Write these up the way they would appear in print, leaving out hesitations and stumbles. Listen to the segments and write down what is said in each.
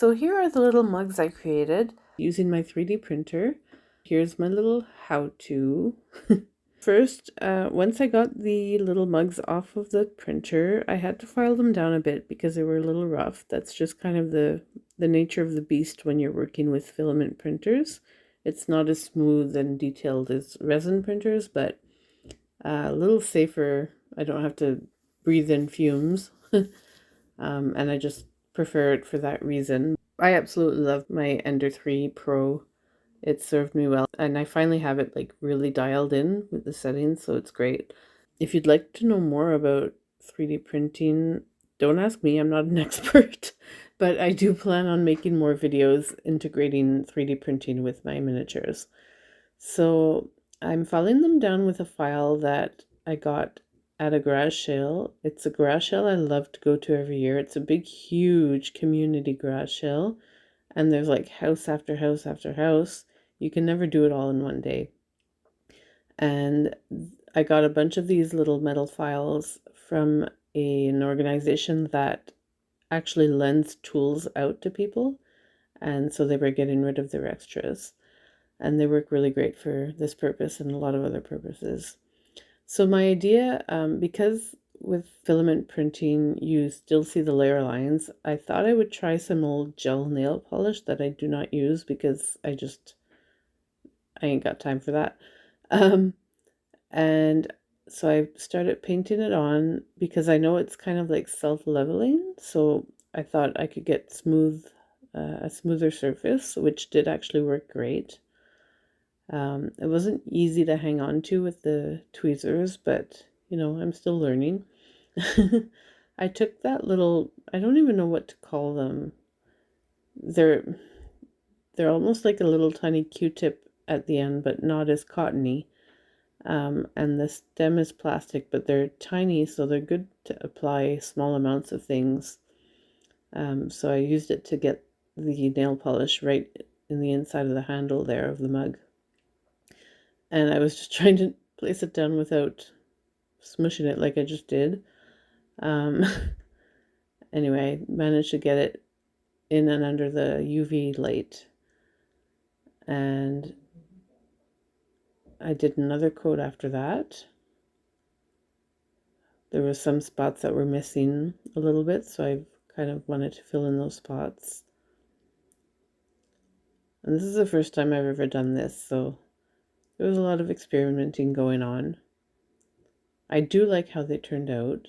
So here are the little mugs I created using my 3D printer. Here's my little how-to. First, once I got the little mugs off of the printer, I had to file them down a bit because they were a little rough. That's just kind of the nature of the beast when you're working with filament printers. It's not as smooth and detailed as resin printers, but a little safer. I don't have to breathe in fumes. And I just prefer it for that reason. I absolutely love my Ender 3 Pro. It served me well, and I finally have it like really dialed in with the settings, so it's great. If you'd like to know more about 3D printing, don't ask me, I'm not an expert, but I do plan on making more videos integrating 3D printing with my miniatures. So I'm filing them down with a file that I got at a garage sale. It's a garage sale I love to go to every year. It's a big, huge community garage sale, and there's like house after house after house. You can never do it all in one day. And I got a bunch of these little metal files from an organization that actually lends tools out to people. And so they were getting rid of their extras. And they work really great for this purpose and a lot of other purposes. So my idea, because with filament printing you still see the layer lines, I thought I would try some old gel nail polish that I do not use because I ain't got time for that. And so I started painting it on because I know it's kind of like self-leveling, so I thought I could get a smoother surface, which did actually work great. It wasn't easy to hang on to with the tweezers, but you know, I'm still learning. I took that little, I don't even know what to call them. They're almost like a little tiny Q-tip at the end, but not as cottony. And the stem is plastic, but they're tiny, so they're good to apply small amounts of things. So I used it to get the nail polish right in the inside of the handle there of the mug. And I was just trying to place it down without smushing it like I just did. Anyway, managed to get it in and under the UV light. And I did another coat after that. There were some spots that were missing a little bit, so I kind of wanted to fill in those spots. And this is the first time I've ever done this, so there was a lot of experimenting going on. I do like how they turned out.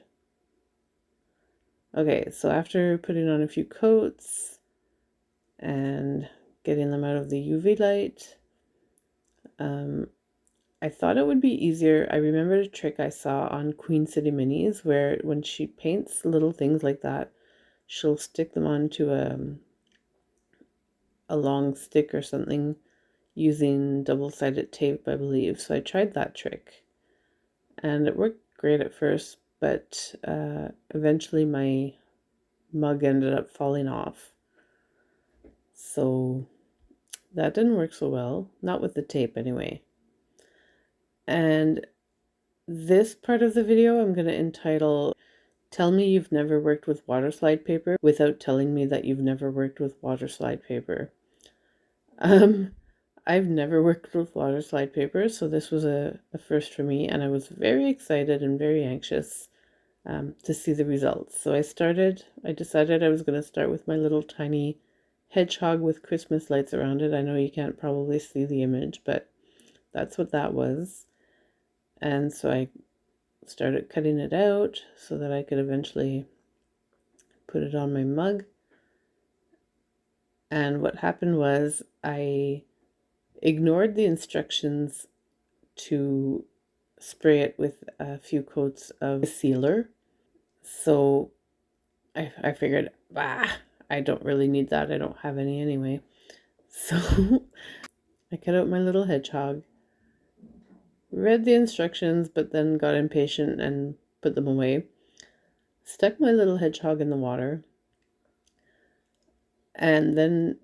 Okay, so after putting on a few coats and getting them out of the UV light, I thought it would be easier. I remembered a trick I saw on Queen City Minis where when she paints little things like that, she'll stick them onto a long stick or something using double-sided tape, I believe. So I tried that trick and it worked great at first, but eventually my mug ended up falling off. So that didn't work so well, not with the tape anyway. And this part of the video I'm going to entitle Tell Me You've Never Worked with Waterslide Paper Without Telling Me That You've Never Worked with Waterslide Paper. I've never worked with waterslide paper, so this was a first for me, and I was very excited and very anxious to see the results. So I decided I was going to start with my little tiny hedgehog with Christmas lights around it. I know you can't probably see the image, but that's what that was. And so I started cutting it out so that I could eventually put it on my mug. And what happened was I ignored the instructions to spray it with a few coats of sealer. So I figured, I don't really need that. I don't have any anyway. So I cut out my little hedgehog, read the instructions, but then got impatient and put them away. Stuck my little hedgehog in the water, and then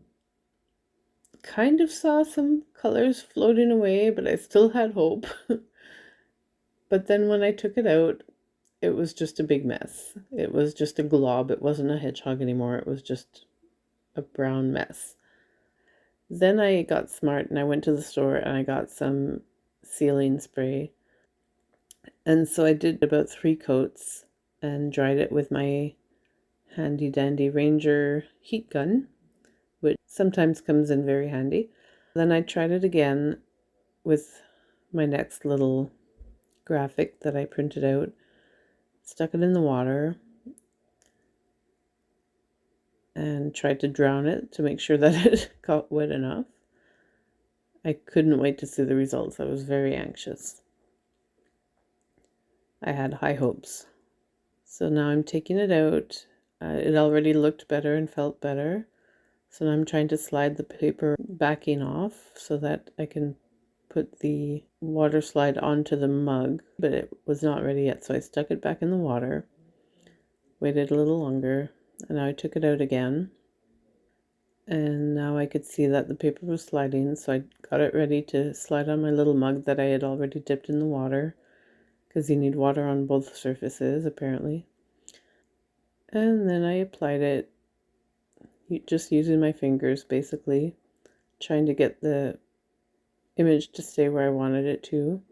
kind of saw some colors floating away, but I still had hope. But then when I took it out, it was just a big mess. It was just a glob. It wasn't a hedgehog anymore. It was just a brown mess. Then I got smart and I went to the store and I got some sealing spray. And so I did about 3 coats and dried it with my handy dandy Ranger heat gun, which sometimes comes in very handy. Then I tried it again with my next little graphic that I printed out, stuck it in the water, and tried to drown it to make sure that it got wet enough. I couldn't wait to see the results. I was very anxious. I had high hopes. So now I'm taking it out. It already looked better and felt better. So now I'm trying to slide the paper backing off so that I can put the water slide onto the mug, but it was not ready yet. So I stuck it back in the water, waited a little longer, and now I took it out again. And now I could see that the paper was sliding, so I got it ready to slide on my little mug that I had already dipped in the water, because you need water on both surfaces, apparently. And then I applied it, just using my fingers, basically, trying to get the image to stay where I wanted it to,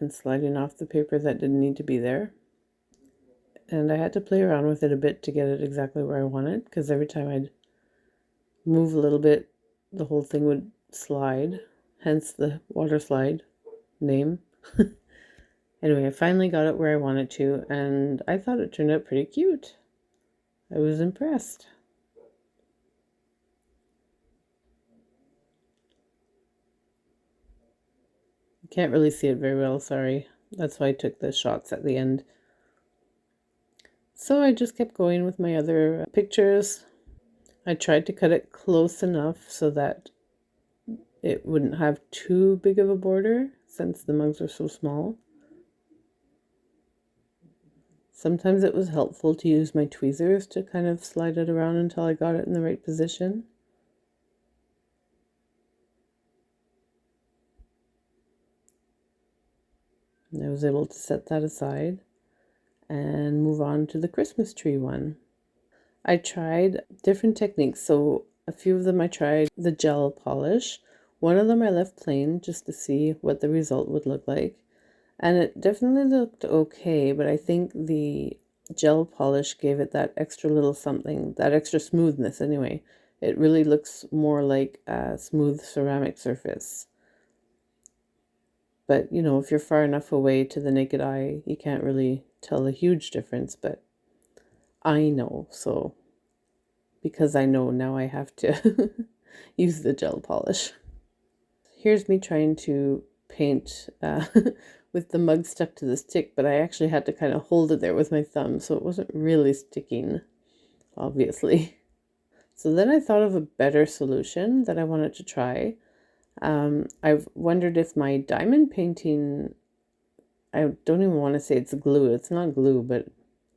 and sliding off the paper that didn't need to be there. And I had to play around with it a bit to get it exactly where I wanted, because every time I'd move a little bit, the whole thing would slide, hence the water slide name. Anyway, I finally got it where I wanted to, and I thought it turned out pretty cute. I was impressed. You can't really see it very well, sorry. That's why I took the shots at the end. So I just kept going with my other pictures. I tried to cut it close enough so that it wouldn't have too big of a border since the mugs are so small. Sometimes it was helpful to use my tweezers to kind of slide it around until I got it in the right position. And I was able to set that aside and move on to the Christmas tree one. I tried different techniques. So a few of them I tried the gel polish. One of them I left plain just to see what the result would look like. And it definitely looked okay, but I think the gel polish gave it that extra little something, that extra smoothness anyway. It really looks more like a smooth ceramic surface. But, you know, if you're far enough away to the naked eye, you can't really tell a huge difference, but I know, so because I know now I have to use the gel polish. Here's me trying to paint with the mug stuck to the stick, but I actually had to kind of hold it there with my thumb, so it wasn't really sticking, obviously. So then I thought of a better solution that I wanted to try. I've wondered if my diamond painting, I don't even want to say it's glue. It's not glue, but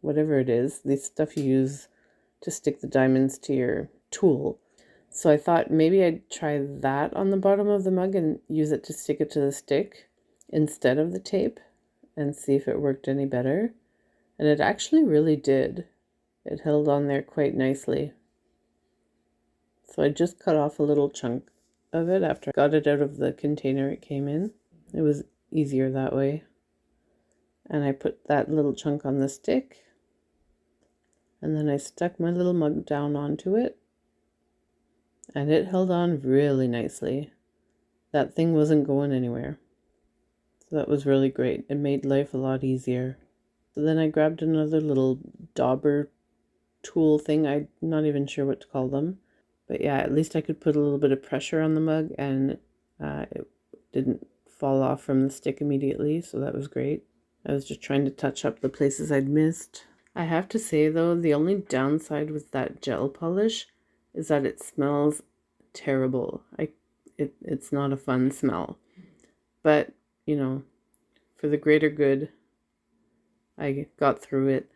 whatever it is, the stuff you use to stick the diamonds to your tool. So I thought maybe I'd try that on the bottom of the mug and use it to stick it to the stick instead of the tape and see if it worked any better. And it actually really did. It held on there quite nicely. So I just cut off a little chunk of it after I got it out of the container it came in. It was easier that way. And I put that little chunk on the stick. And then I stuck my little mug down onto it. And it held on really nicely. That thing wasn't going anywhere. So that was really great. It made life a lot easier. So then I grabbed another little dauber tool thing. I'm not even sure what to call them. But yeah, at least I could put a little bit of pressure on the mug and it didn't fall off from the stick immediately. So that was great. I was just trying to touch up the places I'd missed. I have to say though, the only downside with that gel polish is that it smells terrible. It's not a fun smell. But, you know, for the greater good, I got through it.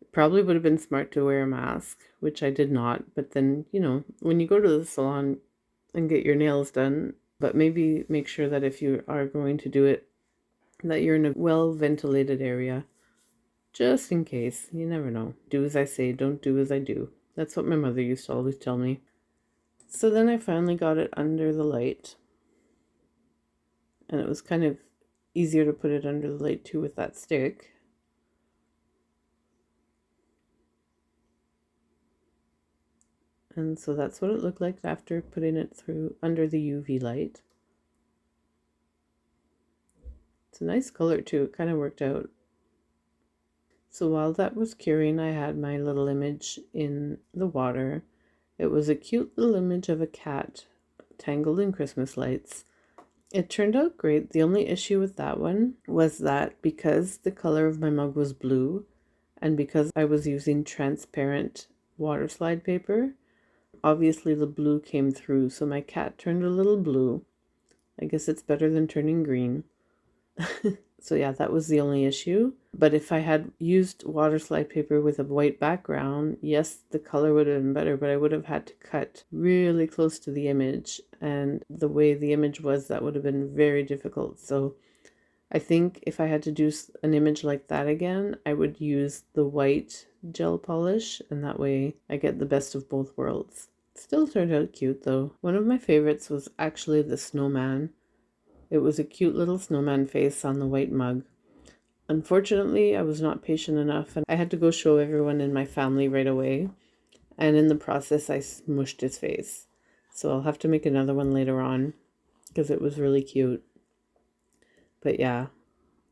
It probably would have been smart to wear a mask, which I did not. But then, you know, when you go to the salon and get your nails done, but maybe make sure that if you are going to do it, that you're in a well-ventilated area. Just in case. You never know. Do as I say, don't do as I do. That's what my mother used to always tell me. So then I finally got it under the light. And it was kind of easier to put it under the light too with that stick. And so that's what it looked like after putting it through under the UV light. It's a nice color too, it kind of worked out. So while that was curing, I had my little image in the water. It was a cute little image of a cat tangled in Christmas lights. It turned out great. The only issue with that one was that because the color of my mug was blue and because I was using transparent Waterslide paper, obviously the blue came through, so my cat turned a little blue. I guess it's better than turning green. So yeah, that was the only issue. But if I had used Waterslide paper with a white background, yes, the color would have been better, but I would have had to cut really close to the image. And the way the image was, that would have been very difficult. So I think if I had to do an image like that again, I would use the white gel polish, and that way I get the best of both worlds. Still turned out cute though. One of my favorites was actually the snowman. It was a cute little snowman face on the white mug. Unfortunately, I was not patient enough and I had to go show everyone in my family right away. And in the process, I smushed his face. So I'll have to make another one later on because it was really cute. But yeah,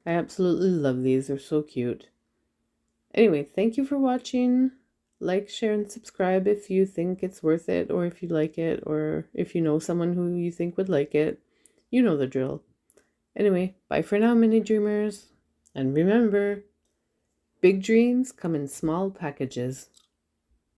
I absolutely love these. They're so cute. Anyway, thank you for watching. Like, share, and subscribe if you think it's worth it, or if you like it, or if you know someone who you think would like it. You know the drill. Anyway, bye for now, mini dreamers. And remember, big dreams come in small packages.